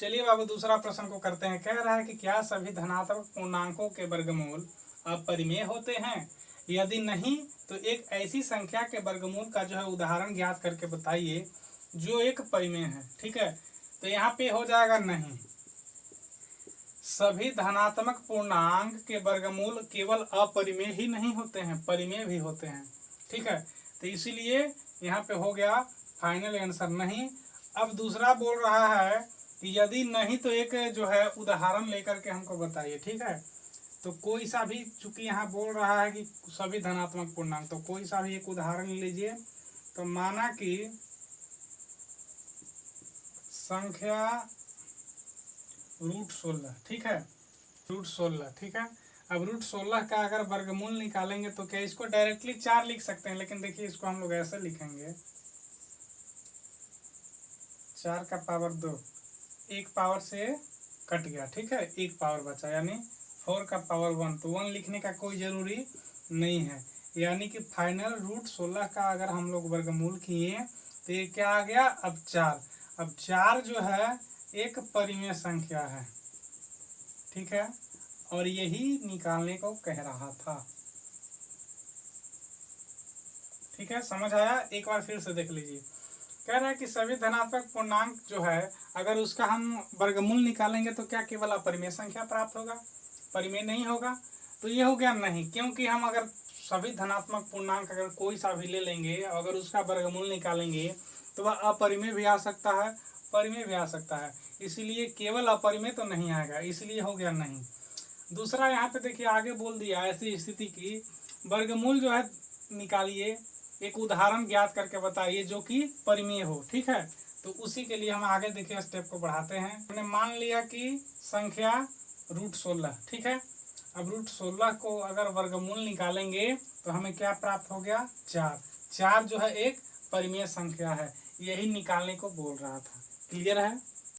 चलिए बाबू दूसरा प्रश्न को करते हैं। कह रहा है कि क्या सभी धनात्मक पूर्णांकों के वर्गमूल अपरिमेय होते हैं? यदि नहीं तो एक ऐसी संख्या के वर्गमूल का जो है उदाहरण ज्ञात करके बताइए जो एक परिमेय है। ठीक है, तो यहाँ पे हो जाएगा नहीं। सभी धनात्मक पूर्णांक के वर्गमूल केवल अपरिमेय ही नहीं होते हैं, परिमेय भी होते हैं। ठीक है, तो इसीलिए यहाँ पे हो गया फाइनल आंसर नहीं। अब दूसरा बोल रहा है कि यदि नहीं तो एक जो है उदाहरण लेकर के हमको बताइए। ठीक है, तो कोई सा भी, चूंकि यहाँ बोल रहा है कि सभी धनात्मक पूर्णांक, तो कोई सा भी एक उदाहरण लीजिए। तो माना कि संख्या √16। ठीक है, √16। ठीक है, अब √16 का अगर वर्गमूल निकालेंगे तो क्या इसको डायरेक्टली 4 लिख सकते हैं, लेकिन देखिए इसको हम लोग ऐसे लिखेंगे 4 का पावर 2, एक पावर से कट गया। ठीक है, एक पावर बचा, यानी 4 का पावर 1, तो 1 लिखने का कोई जरूरी नहीं है। यानी कि फाइनल √16 का अगर हम लोग वर्गमूल किए तो ये क्या आ गया, अब 4। अब 4 जो है एक परिमेय संख्या है। ठीक है, और यही निकालने को कह रहा था। ठीक है, समझ आया? एक बार फिर से देख लीजिए। कह रहा है कि सभी धनात्मक पूर्णांक जो है अगर उसका हम वर्गमूल निकालेंगे तो क्या केवल अपरिमेय संख्या प्राप्त होगा, परिमेय नहीं होगा। तो ये हो गया नहीं, क्योंकि हम अगर सभी धनात्मक पूर्णांक अगर कोई सा भी ले लेंगे, अगर उसका वर्गमूल निकालेंगे तो वह अपरिमेय भी आ सकता है, परिमेय भी आ सकता है। इसीलिए केवल अपरिमेय तो नहीं आएगा, इसलिए हो गया नहीं। दूसरा यहाँ पे देखिए आगे बोल दिया, ऐसी स्थिति की वर्गमूल जो है निकालिए, एक उदाहरण ज्ञात करके बताइए जो कि परिमेय हो। ठीक है, तो उसी के लिए हम आगे देखिए स्टेप को बढ़ाते हैं। हमने मान लिया कि संख्या √16। ठीक है, अब √16 को अगर वर्गमूल निकालेंगे तो हमें क्या प्राप्त हो गया, 4। 4 जो है एक परिमेय संख्या है, यही निकालने को बोल रहा था। क्लियर है?